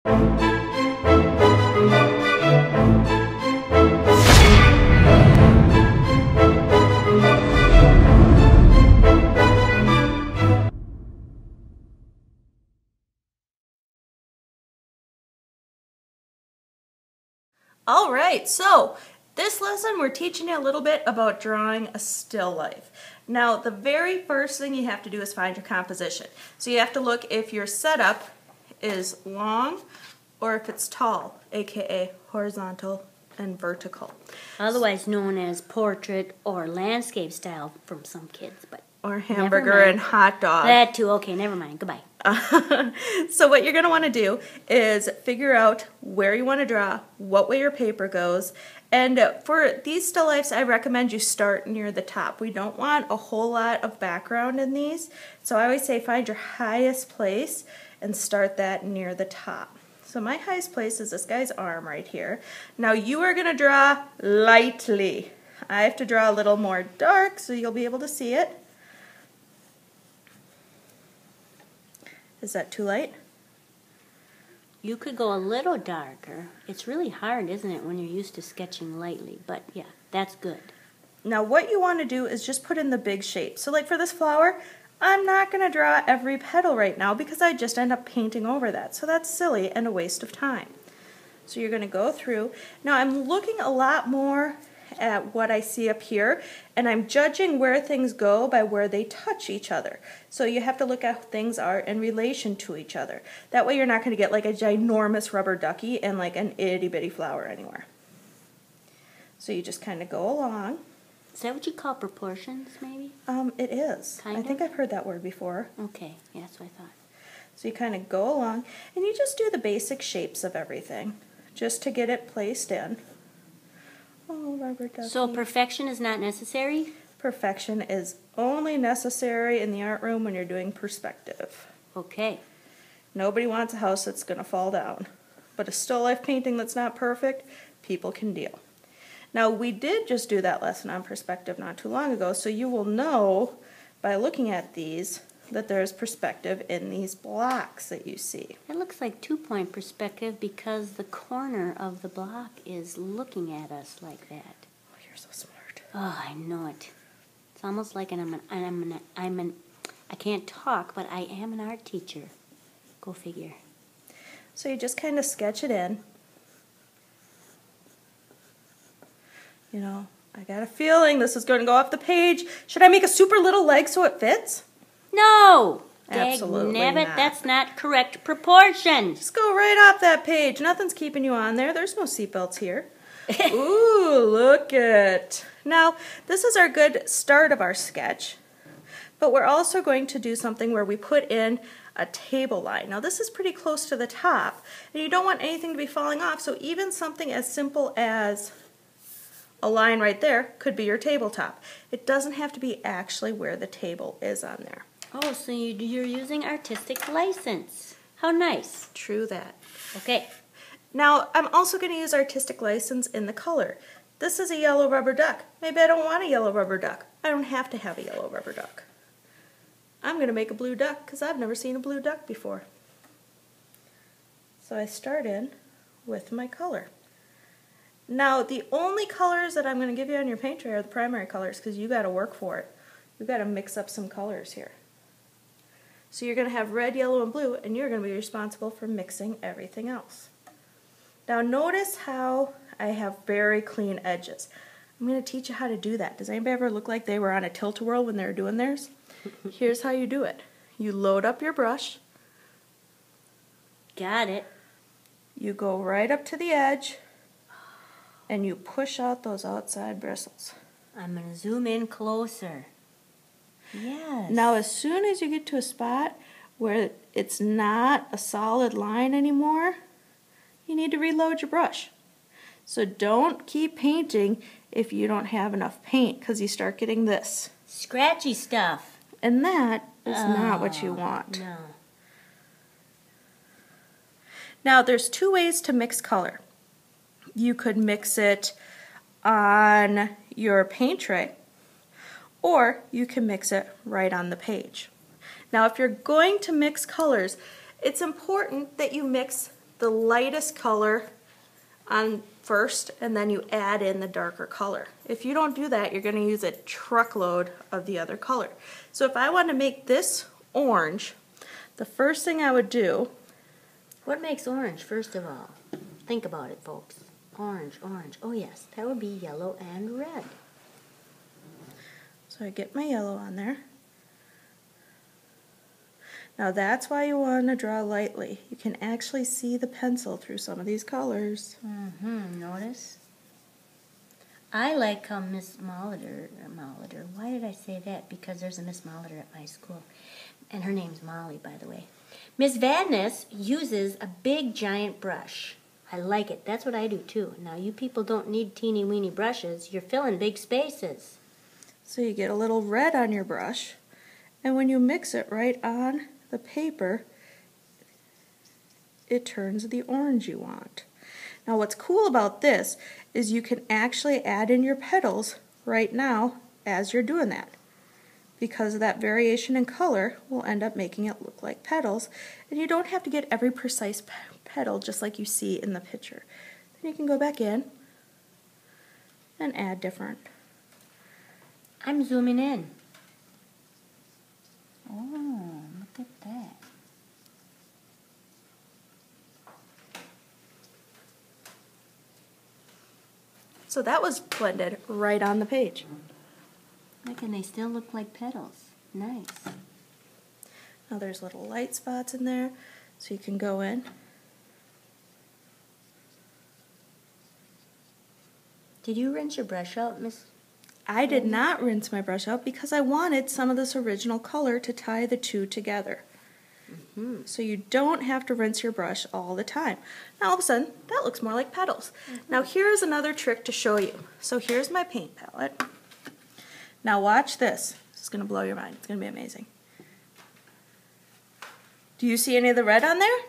All right, so this lesson we're teaching you a little bit about drawing a still life. Now, the very first thing you have to do is find your composition. So you have to look if your setup is long or if it's tall, aka horizontal and vertical. Otherwise known as portrait or landscape style from some kids, but or hamburger and hot dog. That too. Okay, never mind. Goodbye. So what you're going to want to do is figure out where you want to draw, what way your paper goes, and for these still lifes I recommend you start near the top. We don't want a whole lot of background in these, so I always say find your highest place and start that near the top. So my highest place is this guy's arm right here. Now you are going to draw lightly. I have to draw a little more dark so you'll be able to see it. Is that too light? You could go a little darker. It's really hard, isn't it, when you're used to sketching lightly? But yeah, that's good. Now what you want to do is just put in the big shape. So like for this flower, I'm not going to draw every petal right now because I just end up painting over that. So that's silly and a waste of time. So you're going to go through. Now I'm looking a lot more at what I see up here, and I'm judging where things go by where they touch each other. So you have to look at how things are in relation to each other. That way you're not going to get like a ginormous rubber ducky and like an itty bitty flower anywhere. So you just kind of go along. Is that what you call proportions, maybe? It is. Kind of? I think I've heard that word before. Okay, yeah, that's what I thought. So you kind of go along, and you just do the basic shapes of everything, just to get it placed in. Oh, rubber ducky. So perfection is not necessary? Perfection is only necessary in the art room when you're doing perspective. Okay. Nobody wants a house that's going to fall down. But a still life painting that's not perfect, people can deal. Now, we did just do that lesson on perspective not too long ago, so you will know by looking at these that there's perspective in these blocks that you see. It looks like 2-point perspective because the corner of the block is looking at us like that. Oh, you're so smart. Oh, I know it. It's almost like I can't talk, but I am an art teacher. Go figure. So you just kind of sketch it in. You know, I got a feeling this is going to go off the page. Should I make a super little leg so it fits? No! Absolutely Dagnabbit, not. that's not correct proportions. Just go right off that page. Nothing's keeping you on there. There's no seatbelts here. Ooh, look it. Now, this is our good start of our sketch, but we're also going to do something where we put in a table line. Now, this is pretty close to the top, and you don't want anything to be falling off, so even something as simple as a line right there could be your tabletop. It doesn't have to be actually where the table is on there. Oh, so you're using artistic license. How nice. True that. Okay. Now, I'm also going to use artistic license in the color. This is a yellow rubber duck. Maybe I don't want a yellow rubber duck. I don't have to have a yellow rubber duck. I'm going to make a blue duck because I've never seen a blue duck before. So I start in with my color. Now, the only colors that I'm going to give you on your paint tray are the primary colors because you got to work for it. You've got to mix up some colors here. So you're going to have red, yellow, and blue, and you're going to be responsible for mixing everything else. Now notice how I have very clean edges. I'm going to teach you how to do that. Does anybody ever look like they were on a tilt-a-whirl when they were doing theirs? Here's how you do it. You load up your brush. Got it. You go right up to the edge, and you push out those outside bristles. I'm going to zoom in closer. Yes. Now as soon as you get to a spot where it's not a solid line anymore, you need to reload your brush. So don't keep painting if you don't have enough paint because you start getting this. Scratchy stuff. And that is not what you want. No. Now there's two ways to mix color. You could mix it on your paint tray, or you can mix it right on the page. Now if you're going to mix colors, it's important that you mix the lightest color on first, and then you add in the darker color. If you don't do that, you're going to use a truckload of the other color. So if I want to make this orange, the first thing I would do... What makes orange, first of all? Think about it, folks. Orange, orange. Oh yes, that would be yellow and red. So I get my yellow on there. Now that's why you want to draw lightly. You can actually see the pencil through some of these colors. Notice? I like how Miss Molitor, why did I say that? Because there's a Miss Molitor at my school. And her name's Molly, by the way. Miss Vadnais uses a big giant brush. I like it. That's what I do too. Now you people don't need teeny weeny brushes. You're filling big spaces. So you get a little red on your brush, and when you mix it right on the paper, it turns the orange you want. Now what's cool about this is you can actually add in your petals right now as you're doing that. Because of that variation in color will end up making it look like petals, and you don't have to get every precise petal just like you see in the picture. Then you can go back in and add different. I'm zooming in. Oh, look at that. So that was blended right on the page. Look, and they still look like petals. Nice. Now there's little light spots in there, so you can go in. Did you rinse your brush out, Miss? I did not rinse my brush out because I wanted some of this original color to tie the two together. So you don't have to rinse your brush all the time. Now all of a sudden, that looks more like petals. Now here's another trick to show you. So here's my paint palette. Now watch this. This is going to blow your mind. It's going to be amazing. Do you see any of the red on there?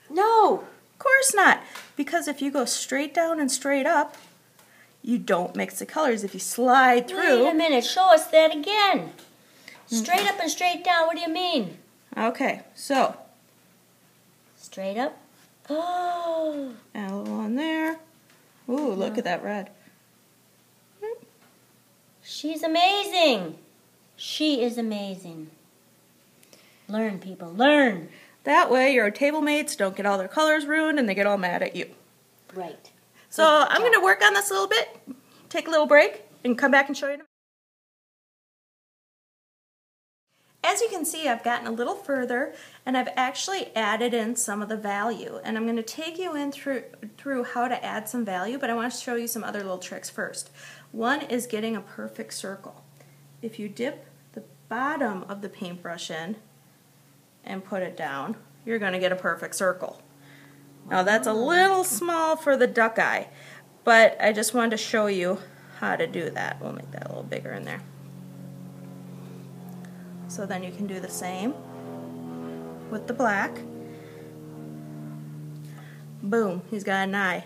No! Of course not. Because if you go straight down and straight up, you don't mix the colors. If you slide through... Wait a minute. Show us that again. Straight up and straight down. What do you mean? Okay, so... Straight up. Oh! Add a little on there. Ooh, look at that red. She's amazing. She is amazing. Learn, people. Learn. That way your table mates don't get all their colors ruined and they get all mad at you. Right. So I'm going to work on this a little bit, take a little break, and come back and show you. As you can see, I've gotten a little further, and I've actually added in some of the value. And I'm going to take you in through how to add some value, but I want to show you some other little tricks first. One is getting a perfect circle. If you dip the bottom of the paintbrush in and put it down, you're going to get a perfect circle. Now that's a little small for the duck eye, but I just wanted to show you how to do that. We'll make that a little bigger in there. So then you can do the same with the black. Boom, he's got an eye.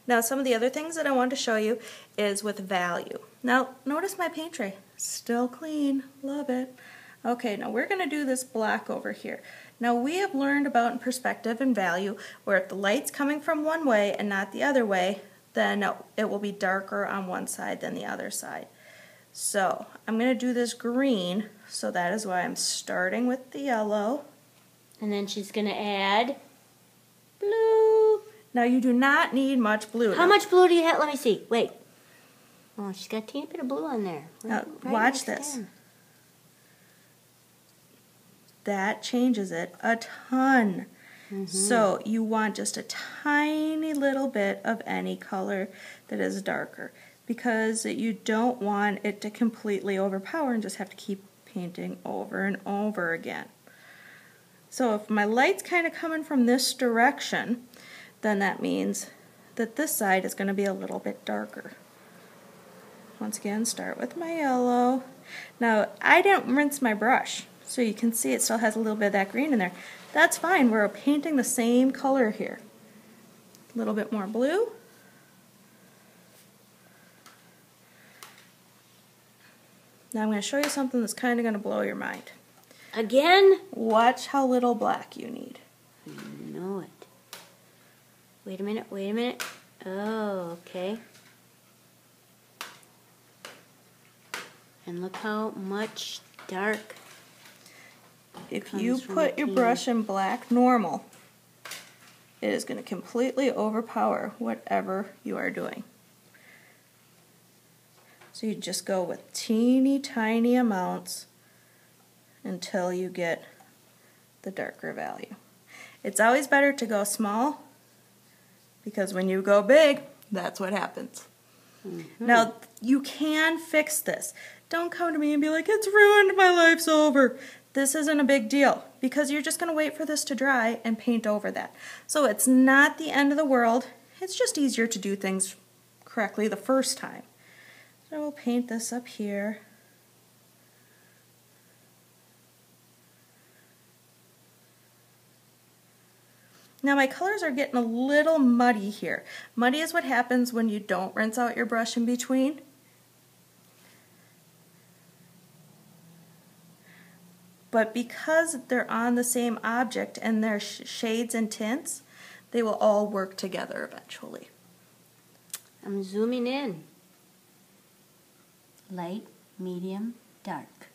Now some of the other things that I want to show you is with value. Now notice my paint tray, still clean, love it. Okay, now we're going to do this black over here. Now we have learned about perspective and value, where if the light's coming from one way and not the other way, then it will be darker on one side than the other side. So I'm going to do this green, so that is why I'm starting with the yellow. And then she's going to add blue. Now you do not need much blue. How much blue do you have? Let me see. Wait. Oh, she's got a teeny bit of blue on there. Now watch this. That changes it a ton. So you want just a tiny little bit of any color that is darker, because you don't want it to completely overpower and just have to keep painting over and over again. So if my light's kind of coming from this direction, then that means that this side is going to be a little bit darker. Once again, start with my yellow. Now I didn't rinse my brush, so you can see it still has a little bit of that green in there. That's fine, we're painting the same color here. A little bit more blue. Now I'm going to show you something that's kind of going to blow your mind. Again? Watch how little black you need. Wait a minute, wait a minute. Oh, okay. And look how much dark. If Comes you from put the your teeny. brush in black normal, it is going to completely overpower whatever you are doing. So you just go with teeny tiny amounts until you get the darker value. It's always better to go small because when you go big, that's what happens. Mm-hmm. Now, you can fix this. Don't come to me and be like, it's ruined, my life's over. This isn't a big deal because you're just going to wait for this to dry and paint over that. So it's not the end of the world. It's just easier to do things correctly the first time. So we'll paint this up here. Now my colors are getting a little muddy here. Muddy is what happens when you don't rinse out your brush in between. But because they're on the same object and they're shades and tints, they will all work together eventually. I'm zooming in. Light, medium, dark.